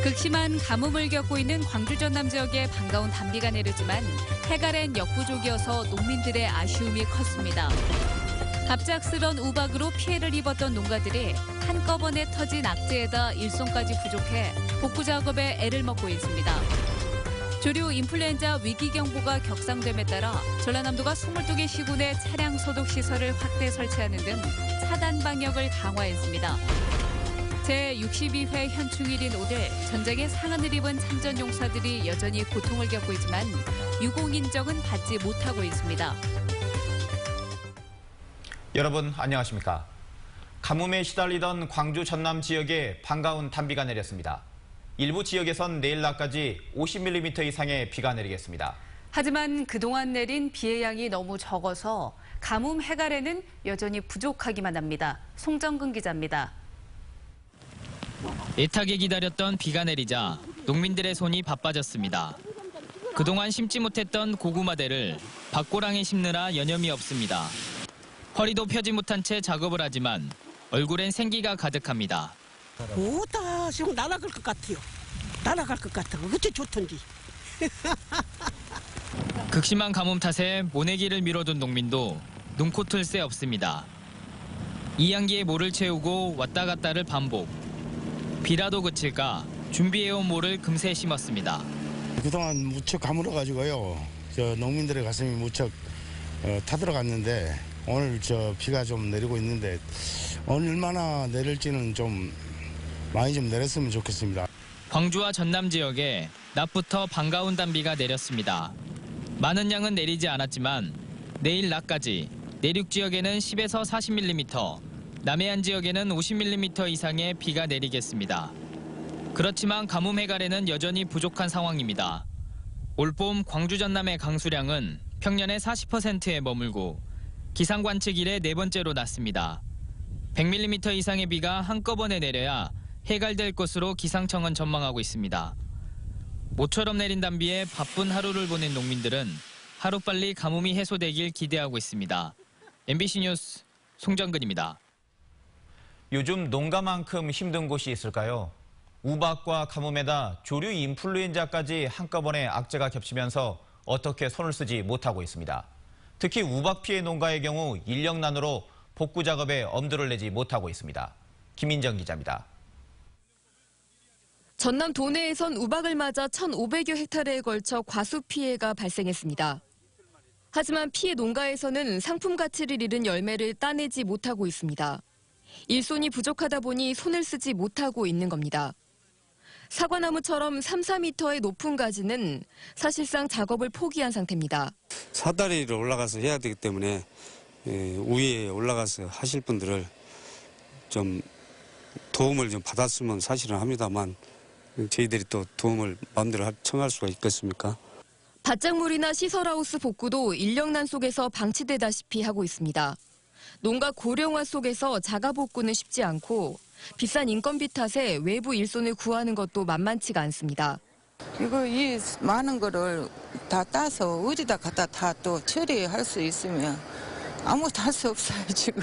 극심한 가뭄을 겪고 있는 광주 전남 지역에 반가운 단비가 내렸지만 해갈엔 역부족이어서 농민들의 아쉬움이 컸습니다. 갑작스런 우박으로 피해를 입었던 농가들이 한꺼번에 터진 악재에다 일손까지 부족해 복구 작업에 애를 먹고 있습니다. 조류 인플루엔자 위기경보가 격상됨에 따라 전라남도가 22개 시군의 차량 소독 시설을 확대 설치하는 등 차단 방역을 강화했습니다. 제62회 현충일인 오늘 전쟁의 상흔을 입은 참전용사들이 여전히 고통을 겪고 있지만 유공인정은 받지 못하고 있습니다. 여러분 안녕하십니까? 가뭄에 시달리던 광주 전남 지역에 반가운 단비가 내렸습니다. 일부 지역에선 내일 낮까지 50mm 이상의 비가 내리겠습니다. 하지만 그동안 내린 비의 양이 너무 적어서 가뭄 해갈에는 여전히 부족하기만 합니다. 송정근 기자입니다. 애타게 기다렸던 비가 내리자 농민들의 손이 바빠졌습니다. 그동안 심지 못했던 고구마대를 밭고랑에 심느라 여념이 없습니다. 허리도 펴지 못한 채 작업을 하지만 얼굴엔 생기가 가득합니다. 오다 지금 날아갈 것 같아요. 날아갈 것 같아. 어째 좋던지. 극심한 가뭄 탓에 모내기를 미뤄둔 농민도 눈코뜰 새 없습니다. 이양기에 모를 채우고 왔다 갔다를 반복. 비라도 그칠까 준비해온 모를 금세 심었습니다. 그동안 무척 가물어가지고요. 농민들의 가슴이 무척 타들어갔는데 오늘 비가 좀 내리고 있는데 얼마나 내릴지는 좀 많이 좀 내렸으면 좋겠습니다. 광주와 전남 지역에 낮부터 반가운 단비가 내렸습니다. 많은 양은 내리지 않았지만 내일 낮까지 내륙 지역에는 10에서 40mm, 남해안 지역에는 50mm 이상의 비가 내리겠습니다. 그렇지만 가뭄 해갈에는 여전히 부족한 상황입니다. 올봄 광주 전남의 강수량은 평년의 40%에 머물고 기상 관측 이래 네 번째로 낮습니다. 100mm 이상의 비가 한꺼번에 내려야 해갈될 것으로 기상청은 전망하고 있습니다. 모처럼 내린 단비에 바쁜 하루를 보낸 농민들은 하루빨리 가뭄이 해소되길 기대하고 있습니다. MBC 뉴스 송정근입니다. 요즘 농가만큼 힘든 곳이 있을까요? 우박과 가뭄에다 조류 인플루엔자까지 한꺼번에 악재가 겹치면서 어떻게 손을 쓰지 못하고 있습니다. 특히 우박 피해 농가의 경우 인력난으로 복구 작업에 엄두를 내지 못하고 있습니다. 김민정 기자입니다. 전남 도내에선 우박을 맞아 1,500여 헥타르에 걸쳐 과수 피해가 발생했습니다. 하지만 피해 농가에서는 상품 가치를 잃은 열매를 따내지 못하고 있습니다. 일손이 부족하다 보니 손을 쓰지 못하고 있는 겁니다. 사과나무처럼 3, 4m의 높은 가지는 사실상 작업을 포기한 상태입니다. 사다리로 올라가서 해야 되기 때문에 위에 올라가서 하실 분들을 좀 도움을 좀 받았으면 사실은 합니다만 저희들이 또 도움을 마음대로 청할 수가 있겠습니까? 밭작물이나 시설하우스 복구도 인력난 속에서 방치되다시피 하고 있습니다. 농가 고령화 속에서 자가 복구는 쉽지 않고 비싼 인건비 탓에 외부 일손을 구하는 것도 만만치가 않습니다. 이 많은 거를 다 따서 어디다 갖다 다 또 처리할 수 있으면 아무것도 할 수 없어요, 지금.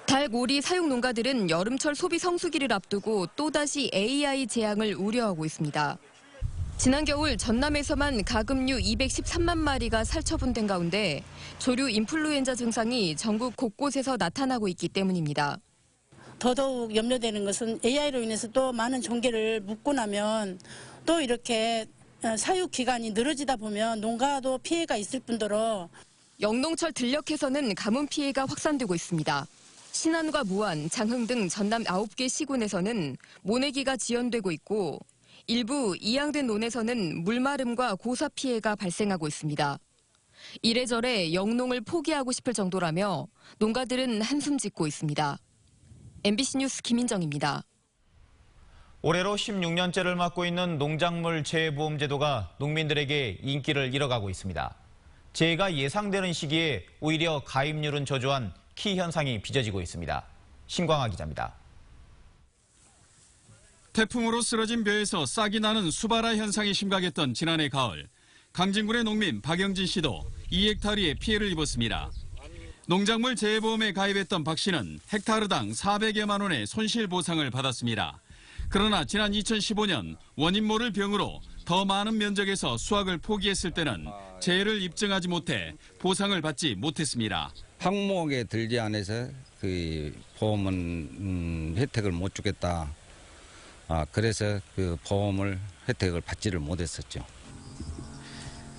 닭, 오리 사육 농가들은 여름철 소비 성수기를 앞두고 또다시 AI 재앙을 우려하고 있습니다. 지난 겨울 전남에서만 가금류 213만 마리가 살처분된 가운데 조류 인플루엔자 증상이 전국 곳곳에서 나타나고 있기 때문입니다. 더더욱 염려되는 것은 AI로 인해서 또 많은 종계를 묻고 나면 또 이렇게 사육 기간이 늘어지다 보면 농가도 피해가 있을 뿐더러 영농철 들녘에서는 가뭄 피해가 확산되고 있습니다. 신안과 무안, 장흥 등 전남 9개 시군에서는 모내기가 지연되고 있고 일부 이양된 논에서는 물마름과 고사 피해가 발생하고 있습니다. 이래저래 영농을 포기하고 싶을 정도라며 농가들은 한숨 짓고 있습니다. MBC 뉴스 김민정입니다. 올해로 16년째를 맡고 있는 농작물 재해보험 제도가 농민들에게 인기를 잃어가고 있습니다. 재해가 예상되는 시기에 오히려 가입률은 저조한 키 현상이 빚어지고 있습니다. 신광하 기자입니다. 태풍으로 쓰러진 벼에서 싹이 나는 수발화 현상이 심각했던 지난해 가을, 강진군의 농민 박영진 씨도 2헥타르에 피해를 입었습니다. 농작물 재해보험에 가입했던 박 씨는 헥타르당 400여만 원의 손실 보상을 받았습니다. 그러나 지난 2015년 원인 모를 병으로 더 많은 면적에서 수확을 포기했을 때는 재해를 입증하지 못해 보상을 받지 못했습니다. 항목에 들지 않아서 그 보험은 혜택을 못 주겠다. 그래서 그 보험을 혜택을 받지를 못했었죠.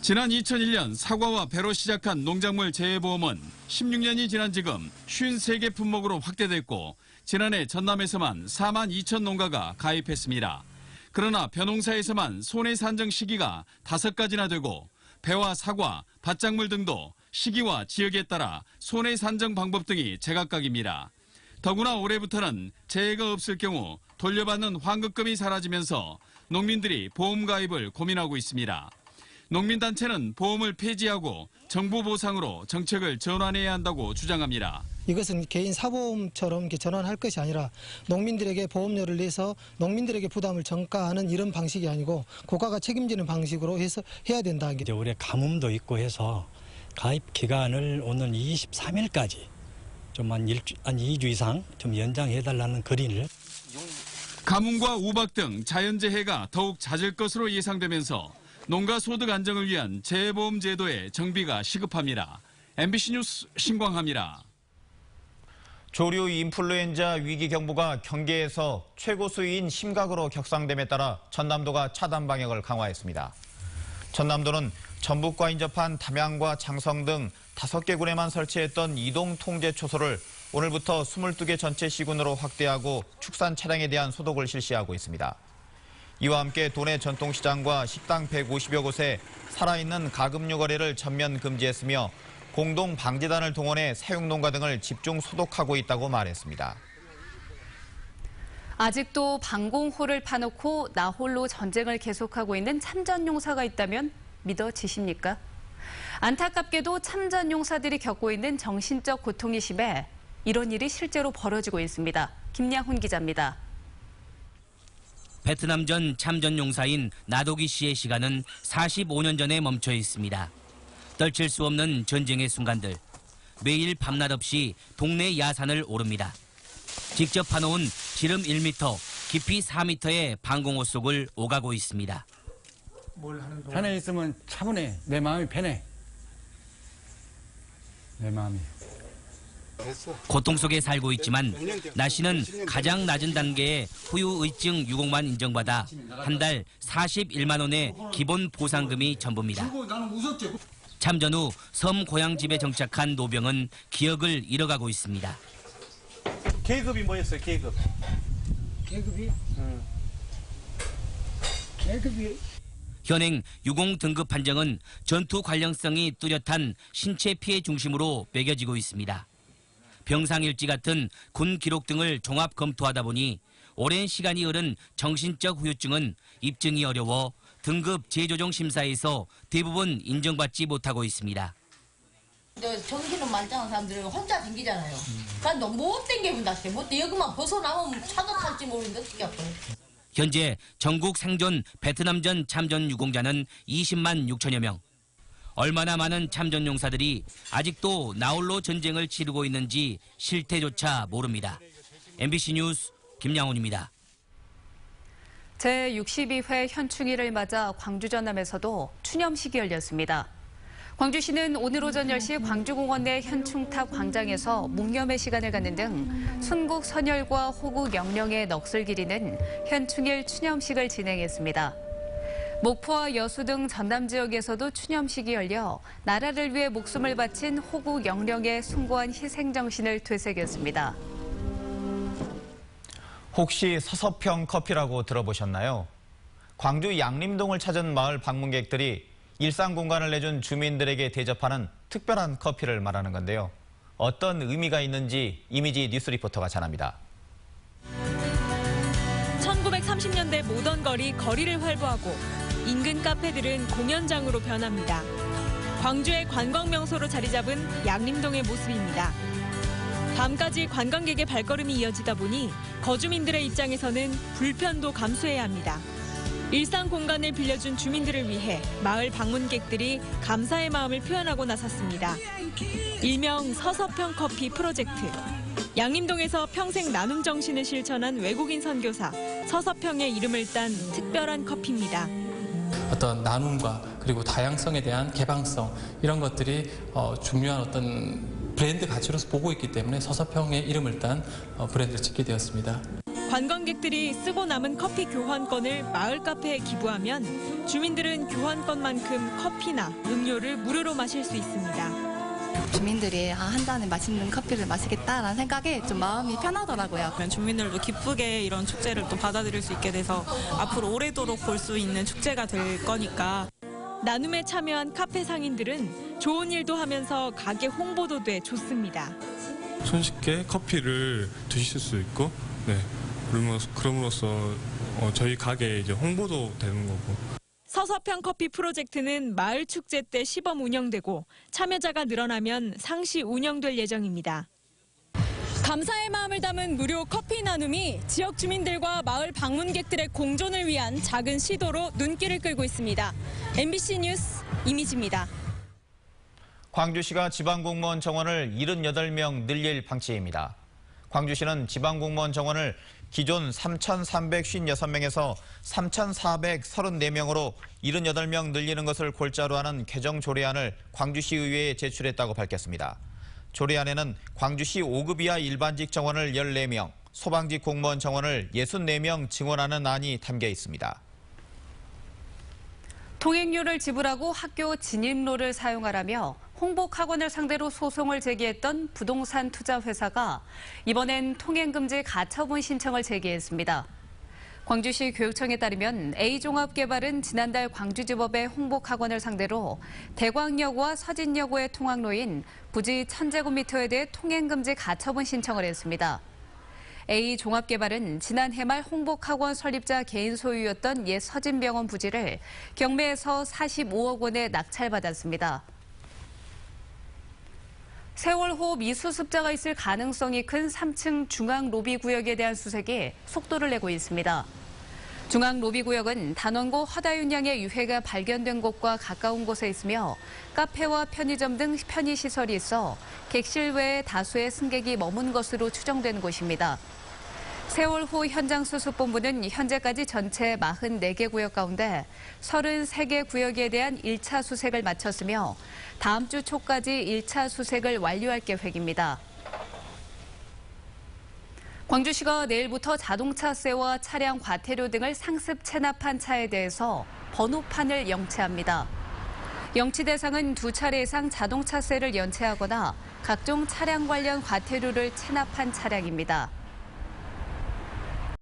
지난 2001년 사과와 배로 시작한 농작물 재해보험은 16년이 지난 지금 53개 품목으로 확대됐고 지난해 전남에서만 4만 2천 농가가 가입했습니다. 그러나 벼농사에서만 손해 산정 시기가 5가지나 되고 배와 사과, 밭작물 등도 시기와 지역에 따라 손해 산정 방법 등이 제각각입니다. 더구나 올해부터는 재해가 없을 경우 돌려받는 환급금이 사라지면서 농민들이 보험 가입을 고민하고 있습니다. 농민단체는 보험을 폐지하고 정부 보상으로 정책을 전환해야 한다고 주장합니다. 이것은 개인 사보험처럼 이렇게 전환할 것이 아니라 농민들에게 보험료를 내서 농민들에게 부담을 전가하는 이런 방식이 아니고 국가가 책임지는 방식으로 해서 해야 된다. 이제 올해 가뭄도 있고 해서 가입 기간을 오는 23일까지 좀 한 2주 이상 좀 연장해달라는 건의를. 가뭄과 우박 등 자연재해가 더욱 잦을 것으로 예상되면서 농가 소득 안정을 위한 재해보험 제도의 정비가 시급합니다. MBC 뉴스 신광하입니다. 조류 인플루엔자 위기 경보가 경계에서 최고 수위인 심각으로 격상됨에 따라 전남도가 차단 방역을 강화했습니다. 전남도는 전북과 인접한 담양과 장성 등 5개 군에만 설치했던 이동 통제 초소를 오늘부터 22개 전체 시군으로 확대하고 축산 차량에 대한 소독을 실시하고 있습니다. 이와 함께 도내 전통시장과 식당 150여 곳에 살아있는 가금류 거래를 전면 금지했으며 공동 방지단을 동원해 사육농가 등을 집중 소독하고 있다고 말했습니다. 아직도 방공호를 파놓고 나 홀로 전쟁을 계속하고 있는 참전용사가 있다면 믿어지십니까? 안타깝게도 참전용사들이 겪고 있는 정신적 고통이 심해 이런 일이 실제로 벌어지고 있습니다. 김양훈 기자입니다. 베트남전 참전용사인 나도기 씨의 시간은 45년 전에 멈춰 있습니다. 떨칠 수 없는 전쟁의 순간들. 매일 밤낮 없이 동네 야산을 오릅니다. 직접 파놓은 지름 1m, 깊이 4m의 방공호 속을 오가고 있습니다. 편에 있으면 차분해. 내 마음이 편해. 내 마음이. 고통 속에 살고 있지만 나 씨는 가장 낮은 단계의 후유의증 유곡만 인정받아 한 달 41만 원의 기본 보상금이 전부입니다. 참전 후 섬 고향 집에 정착한 노병은 기억을 잃어가고 있습니다. 계급이 뭐였어요? 계급? 계급이? 계급이? 현행 유공 등급 판정은 전투 관련성이 뚜렷한 신체 피해 중심으로 매겨지고 있습니다. 병상일지 같은 군 기록 등을 종합 검토하다 보니 오랜 시간이 흐른 정신적 후유증은 입증이 어려워 등급 재조정 심사에서 대부분 인정받지 못하고 있습니다. 정신은 만장한 사람들이 혼자 댕기잖아요. 그러니까 못 댕겨본다. 못 여기만 벗어나면 차도 탈지 모르는데 어떻게 할까요? 현재 전국 생존 베트남전 참전 유공자는 20만 6천여 명. 얼마나 많은 참전 용사들이 아직도 나홀로 전쟁을 치르고 있는지 실태조차 모릅니다. MBC 뉴스 김양훈입니다. 제62회 현충일을 맞아 광주 전남에서도 추념식이 열렸습니다. 광주시는 오늘 오전 10시 광주공원 내 현충탑 광장에서 묵념의 시간을 갖는 등 순국 선열과 호국 영령의 넋을 기리는 현충일 추념식을 진행했습니다. 목포와 여수 등 전남 지역에서도 추념식이 열려 나라를 위해 목숨을 바친 호국 영령의 숭고한 희생 정신을 되새겼습니다. 혹시 서서평 커피라고 들어보셨나요? 광주 양림동을 찾은 마을 방문객들이 일상 공간을 내준 주민들에게 대접하는 특별한 커피를 말하는 건데요. 어떤 의미가 있는지 이미지 뉴스 리포터가 전합니다. 1930년대 모던 거리를 활보하고 인근 카페들은 공연장으로 변합니다. 광주의 관광 명소로 자리 잡은 양림동의 모습입니다. 밤까지 관광객의 발걸음이 이어지다 보니 거주민들의 입장에서는 불편도 감수해야 합니다. 일상 공간을 빌려준 주민들을 위해 마을 방문객들이 감사의 마음을 표현하고 나섰습니다. 일명 서서평 커피 프로젝트. 양림동에서 평생 나눔 정신을 실천한 외국인 선교사 서서평의 이름을 딴 특별한 커피입니다. 어떤 나눔과 그리고 다양성에 대한 개방성 이런 것들이 중요한 어떤 브랜드 가치로서 보고 있기 때문에 서서평의 이름을 딴 브랜드를 짓게 되었습니다. 관광객들이 쓰고 남은 커피 교환권을 마을 카페에 기부하면 주민들은 교환권만큼 커피나 음료를 무료로 마실 수 있습니다. 주민들이 한 잔에 맛있는 커피를 마시겠다라는 생각에 좀 마음이 편하더라고요. 주민들도 기쁘게 이런 축제를 또 받아들일 수 있게 돼서 앞으로 오래도록 볼 수 있는 축제가 될 거니까. 나눔에 참여한 카페 상인들은 좋은 일도 하면서 가게 홍보도 돼 좋습니다. 손쉽게 커피를 드실 수 있고, 네, 그럼으로써 저희 가게 이제 홍보도 되는 거고. 서서평 커피 프로젝트는 마을 축제 때 시범 운영되고 참여자가 늘어나면 상시 운영될 예정입니다. 감사의 마음을 담은 무료 커피 나눔이 지역 주민들과 마을 방문객들의 공존을 위한 작은 시도로 눈길을 끌고 있습니다. MBC 뉴스 이미지입니다. 광주시가 지방공무원 정원을 78명 늘릴 방침입니다. 광주시는 지방공무원 정원을 기존 3,356명에서 3,434명으로 78명 늘리는 것을 골자로 하는 개정 조례안을 광주시의회에 제출했다고 밝혔습니다. 조례안에는 광주시 5급 이하 일반직 정원을 14명, 소방직 공무원 정원을 64명 증원하는 안이 담겨 있습니다. 통행료를 지불하고 학교 진입로를 사용하라며 홍보학원을 상대로 소송을 제기했던 부동산 투자회사가 이번엔 통행금지 가처분 신청을 제기했습니다. 광주시 교육청에 따르면 A종합개발은 지난달 광주지법의 홍보학원을 상대로 대광여고와 서진여고의 통학로인 부지 1000제곱미터에 대해 통행금지 가처분 신청을 했습니다. A종합개발은 지난해 말 홍보학원 설립자 개인 소유였던 옛 서진병원 부지를 경매에서 45억 원에 낙찰받았습니다. 세월호 미수습자가 있을 가능성이 큰 3층 중앙로비구역에 대한 수색이 속도를 내고 있습니다. 중앙로비구역은 단원고 허다윤 양의 유해가 발견된 곳과 가까운 곳에 있으며 카페와 편의점 등 편의시설이 있어 객실 외에 다수의 승객이 머문 것으로 추정되는 곳입니다. 세월호 현장수습본부는 현재까지 전체 44개 구역 가운데 33개 구역에 대한 1차 수색을 마쳤으며 다음 주 초까지 1차 수색을 완료할 계획입니다. 광주시가 내일부터 자동차세와 차량 과태료 등을 상습 체납한 차에 대해서 번호판을 영치합니다. 영치 대상은 2차례 이상 자동차세를 연체하거나 각종 차량 관련 과태료를 체납한 차량입니다.